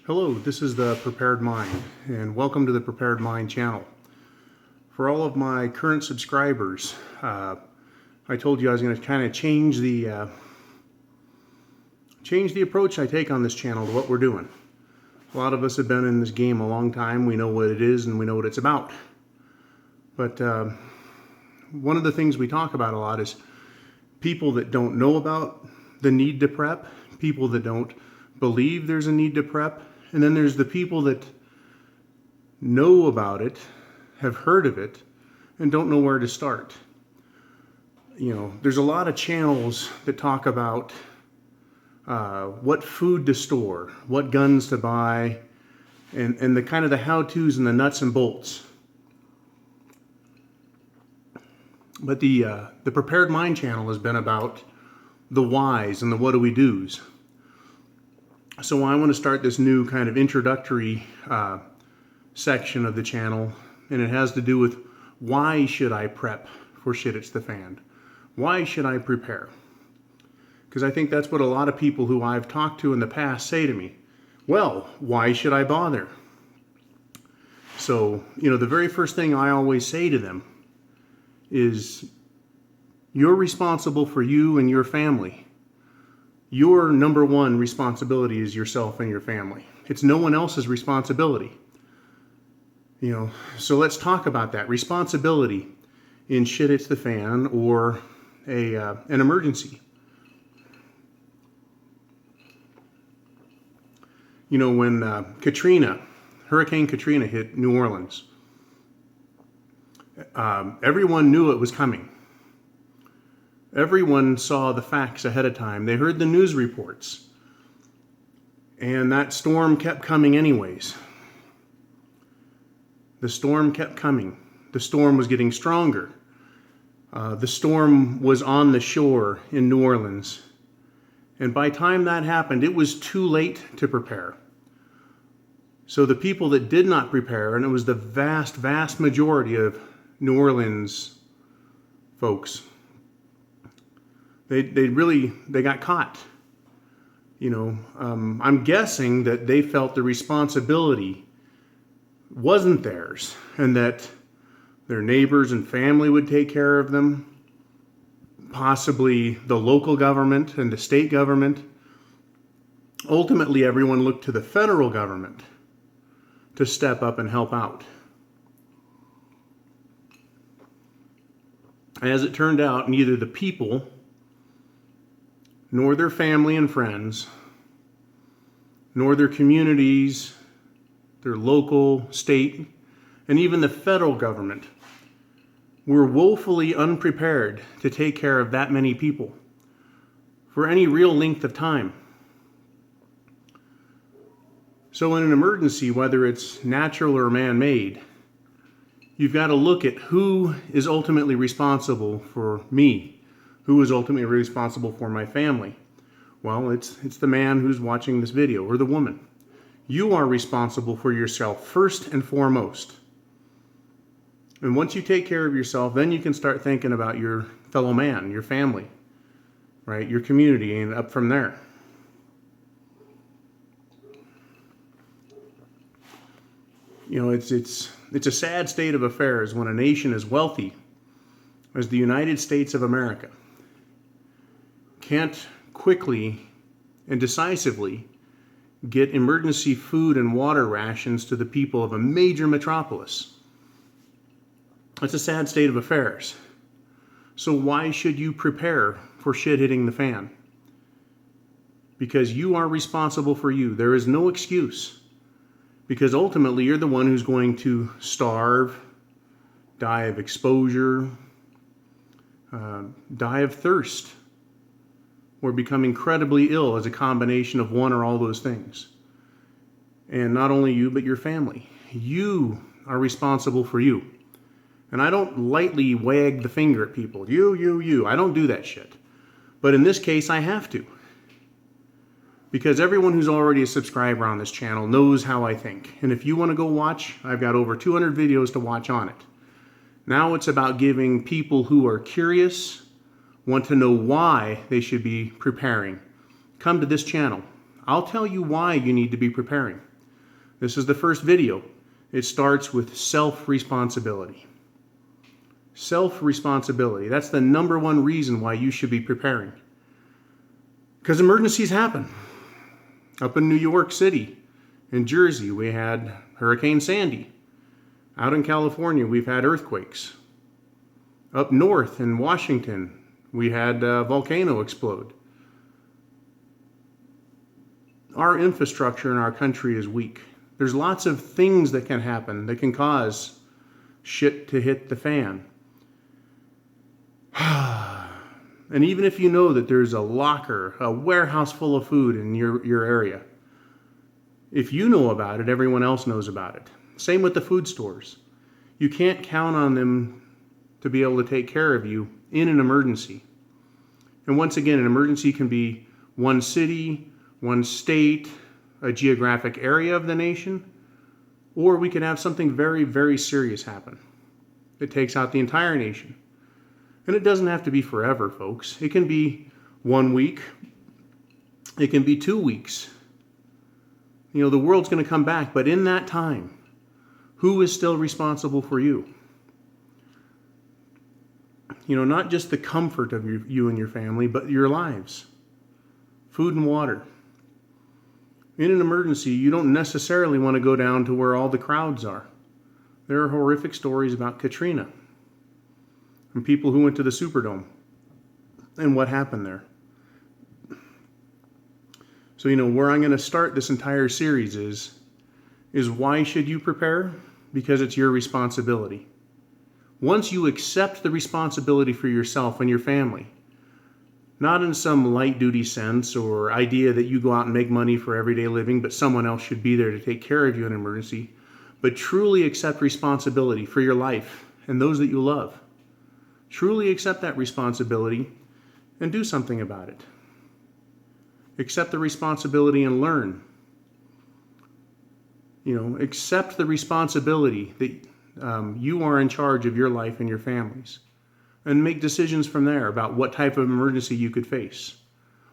Hello, this is The Prepared Mind, and welcome to the Prepared Mind channel. For all of my current subscribers, I told you I was going to kind of change the approach I take on this channel to what we're doing. A lot of us have been in this game a long time. We know what it is and we know what it's about. But one of the things we talk about a lot is people that don't know about the need to prep, people that don't believe there's a need to prep, and then there's the people that know about it, have heard of it, and don't know where to start. You know, there's a lot of channels that talk about what food to store, what guns to buy, and the kind of the how-tos and the nuts and bolts. But the Prepared Mind channel has been about the whys and the what do we do's. So I want to start this new kind of introductory section of the channel, and it has to do with why should I prep for shit hits the fan? Why should I prepare? Because I think that's what a lot of people who I've talked to in the past say to me. Well, why should I bother? So, you know, the very first thing I always say to them is, you're responsible for you and your family. Your number one responsibility is yourself and your family. It's no one else's responsibility. You know, so let's talk about that responsibility in shit hits the fan or an emergency. You know, when Hurricane Katrina hit New Orleans, everyone knew it was coming. Everyone saw the facts ahead of time. They heard the news reports. And that storm kept coming anyways. The storm kept coming. The storm was getting stronger. The storm was on the shore in New Orleans. And by the time that happened, it was too late to prepare. So the people that did not prepare, and it was the vast, vast majority of New Orleans folks, they got caught. You know, I'm guessing that they felt the responsibility wasn't theirs, and that their neighbors and family would take care of them, possibly the local government and the state government. Ultimately, everyone looked to the federal government to step up and help out. As it turned out, neither the people nor their family and friends, nor their communities, their local, state, and even the federal government were woefully unprepared to take care of that many people for any real length of time. So in an emergency, whether it's natural or man-made, you've got to look at who is ultimately responsible for me. Who is ultimately responsible for my family? Well, it's the man who's watching this video, or the woman. You are responsible for yourself first and foremost. And once you take care of yourself, then you can start thinking about your fellow man, your family, right? Your community, and up from there. You know, it's a sad state of affairs when a nation as wealthy as the United States of America can't quickly and decisively get emergency food and water rations to the people of a major metropolis. It's a sad state of affairs. So why should you prepare for shit hitting the fan? Because you are responsible for you. There is no excuse. Because ultimately you're the one who's going to starve, die of exposure, die of thirst, or become incredibly ill as a combination of one or all those things. And not only you, but your family. You are responsible for you. And I don't lightly wag the finger at people. You. I don't do that shit. But in this case, I have to. Because everyone who's already a subscriber on this channel knows how I think. And if you want to go watch, I've got over 200 videos to watch on it. Now it's about giving people who are curious, want to know why they should be preparing, come to this channel. I'll tell you why you need to be preparing. This is the first video. It starts with self-responsibility. Self-responsibility. That's the number one reason why you should be preparing. Because emergencies happen. Up in New York City, in Jersey, we had Hurricane Sandy. Out in California, we've had earthquakes. Up north in Washington, we had a volcano explode. Our infrastructure in our country is weak. There's lots of things that can happen that can cause shit to hit the fan. And even if you know that there's a locker, a warehouse full of food in your area, if you know about it, everyone else knows about it. Same with the food stores. You can't count on them to be able to take care of you in an emergency. And once again, an emergency can be one city, one state, a geographic area of the nation, or we could have something very, very serious happen that takes out the entire nation. And it doesn't have to be forever, folks. It can be 1 week. It can be 2 weeks. You know, the world's going to come back, but in that time, who is still responsible for you? You know, not just the comfort of you and your family, but your lives. Food and water. In an emergency, you don't necessarily want to go down to where all the crowds are. There are horrific stories about Katrina and people who went to the Superdome and what happened there. So, you know, where I'm going to start this entire series is why should you prepare? Because it's your responsibility. Once you accept the responsibility for yourself and your family, not in some light-duty sense or idea that you go out and make money for everyday living, but someone else should be there to take care of you in an emergency, but truly accept responsibility for your life and those that you love. Truly accept that responsibility and do something about it. Accept the responsibility and learn. You know, accept the responsibility that you are in charge of your life and your families. And make decisions from there about what type of emergency you could face,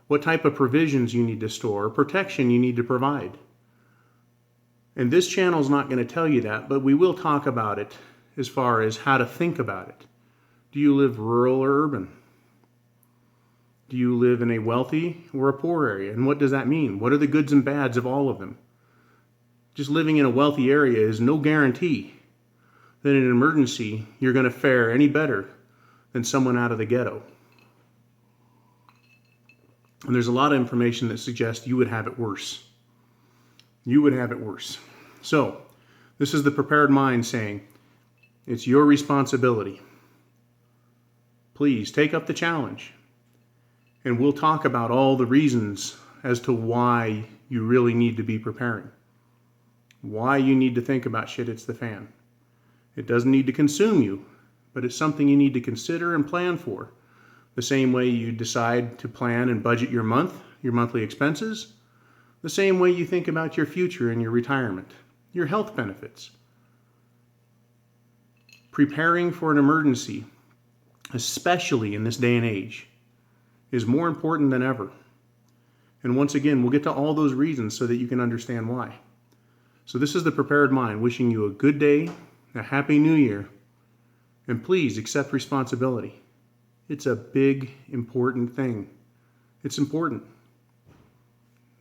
what type of provisions you need to store, or protection you need to provide. And this channel is not going to tell you that, but we will talk about it as far as how to think about it. Do you live rural or urban? Do you live in a wealthy or a poor area? And what does that mean? What are the goods and bads of all of them? Just living in a wealthy area is no guarantee that in an emergency you're going to fare any better than someone out of the ghetto. And there's a lot of information that suggests you would have it worse. You would have it worse. So, this is the Prepared Mind saying, it's your responsibility. Please take up the challenge. And we'll talk about all the reasons as to why you really need to be preparing. Why you need to think about shit hits the fan. It doesn't need to consume you, but it's something you need to consider and plan for. The same way you decide to plan and budget your monthly expenses, the same way you think about your future and your retirement, your health benefits. Preparing for an emergency, especially in this day and age, is more important than ever. And once again, we'll get to all those reasons so that you can understand why. So this is the Prepared Mind, wishing you a good day, a happy new year, and please accept responsibility. It's a big, important thing. It's important.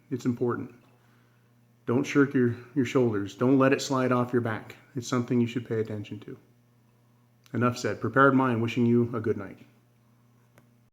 It's important. Don't shirk your shoulders. Don't let it slide off your back. It's something you should pay attention to. Enough said. Prepared Mind, wishing you a good night.